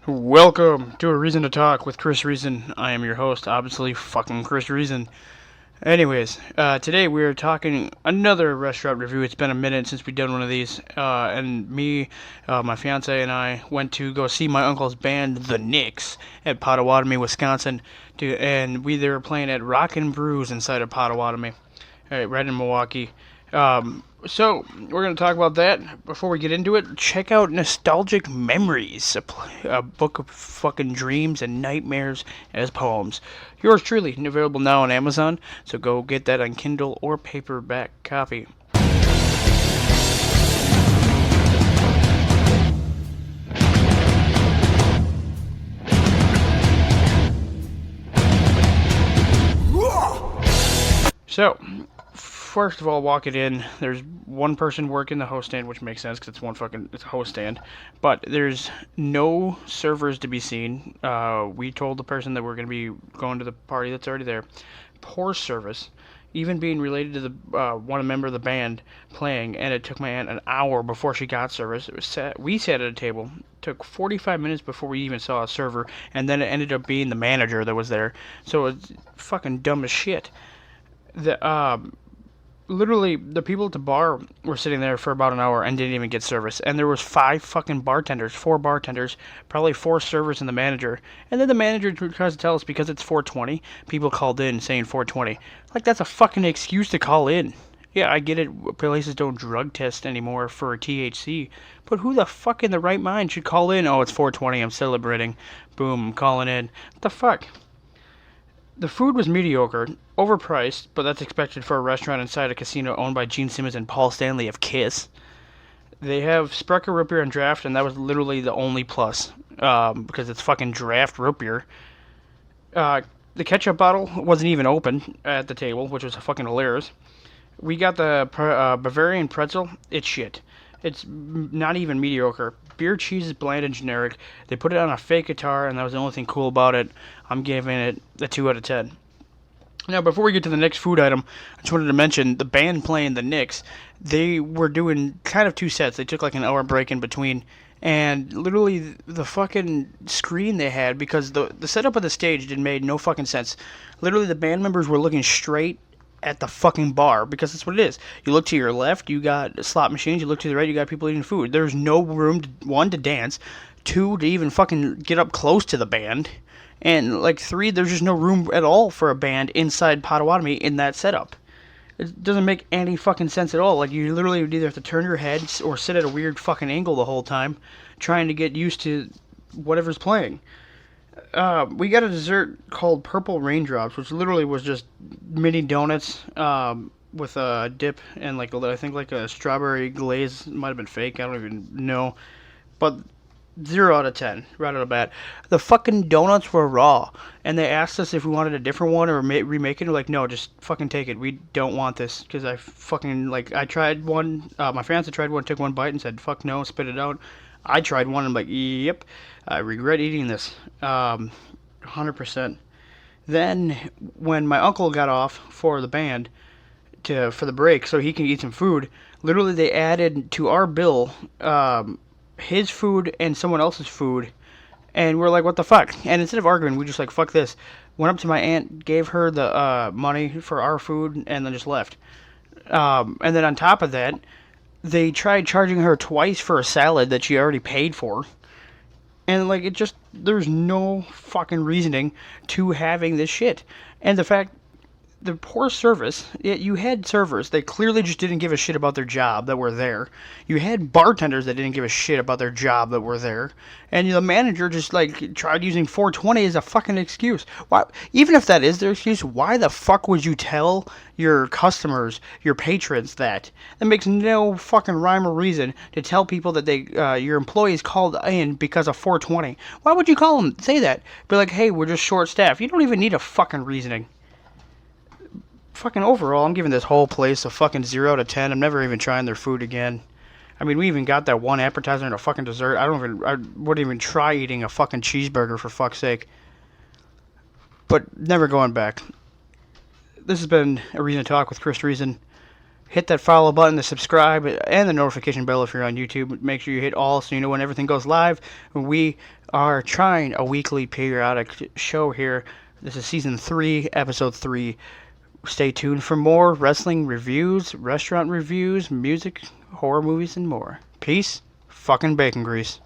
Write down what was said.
Welcome to A Reason to Talk with Chris Reason. I am your host, obviously fucking Chris Reason. Anyways, today we're talking another restaurant review. It's been a minute since we've done one of these, and my fiance, and I went to go see my uncle's band, the Knicks, at Potawatomi, Wisconsin, and they were playing at Rockin' Brews inside of Potawatomi, right in Milwaukee. So we're going to talk about that. Before we get into it, check out Nostalgic Memories, a book of fucking dreams and nightmares as poems. Yours truly, available now on Amazon, so go get that on Kindle or paperback copy. So, first of all, walking in, there's one person working the host stand, which makes sense because it's a host stand. But there's no servers to be seen. We told the person that we're going to be going to the party that's already there. Poor service, even being related to the one member of the band playing, and it took my aunt an hour before she got service. We sat at a table. Took 45 minutes before we even saw a server, and then it ended up being the manager that was there. So it's fucking dumb as shit. Literally, the people at the bar were sitting there for about an hour and didn't even get service. And there was four bartenders, probably four servers and the manager. And then the manager tries to tell us because it's 420, people called in saying 420. Like, that's a fucking excuse to call in. Yeah, I get it, places don't drug test anymore for THC. But who the fuck in the right mind should call in? Oh, it's 420, I'm celebrating. Boom, I'm calling in. What the fuck? The food was mediocre, overpriced, but that's expected for a restaurant inside a casino owned by Gene Simmons and Paul Stanley of Kiss. They have Sprecher root beer and draft, and that was literally the only plus, because it's fucking draft root beer. The ketchup bottle wasn't even open at the table, which was fucking hilarious. We got the Bavarian pretzel. It's shit. It's not even mediocre. Beer cheese is bland and generic. They put it on a fake guitar, and that was the only thing cool about it. I'm giving it a 2 out of 10. Now, before we get to the next food item, I just wanted to mention the band playing the Knicks. They were doing kind of two sets. They took like an hour break in between, and literally the fucking screen they had, because the setup of the stage made no fucking sense. Literally, the band members were looking straight at the fucking bar, because that's what it is. You look to your left, you got slot machines. You look to the right, you got people eating food. There's no room, one, to dance, two, to even fucking get up close to the band, and like three, there's just no room at all for a band inside Potawatomi in that setup. It doesn't make any fucking sense at all. Like, you literally would either have to turn your head or sit at a weird fucking angle the whole time, trying to get used to whatever's playing. We got a dessert called Purple Raindrops, which literally was just mini donuts with a dip and I think like a strawberry glaze. It might have been fake. I don't even know. But 0 out of 10 right out of the bat. The fucking donuts were raw, and they asked us if we wanted a different one or remake it. We're like, no, just fucking take it. We don't want this, because I tried one. My fiance tried one, took one bite, and said, "Fuck no," spit it out. I tried one, and I'm like, yep, I regret eating this. 100%. Then, when my uncle got off for the band, for the break, so he can eat some food, literally they added to our bill, his food and someone else's food, and we're like, what the fuck? And instead of arguing, we just like, fuck this. Went up to my aunt, gave her the money for our food, and then just left. And then on top of that, they tried charging her twice for a salad that she already paid for. And like, there's no fucking reasoning to having this shit. And the fact, the poor service, you had servers that clearly just didn't give a shit about their job that were there. You had bartenders that didn't give a shit about their job that were there. And the manager just like tried using 420 as a fucking excuse. Why, even if that is their excuse, why the fuck would you tell your customers, your patrons that? That makes no fucking rhyme or reason to tell people that your employees called in because of 420. Why would you call them, say that? Be like, hey, we're just short staffed. You don't even need a fucking reasoning. Fucking overall, I'm giving this whole place a fucking 0 out of 10. I'm never even trying their food again. I mean, we even got that one appetizer and a fucking dessert. I wouldn't even try eating a fucking cheeseburger, for fuck's sake. But never going back. This has been A Reason to Talk with Chris Reason. Hit that follow button, the subscribe, and the notification bell if you're on YouTube. Make sure you hit all so you know when everything goes live. We are trying a weekly periodic show here. This is season 3, episode 3. Stay tuned for more wrestling reviews, restaurant reviews, music, horror movies, and more. Peace, fucking bacon grease.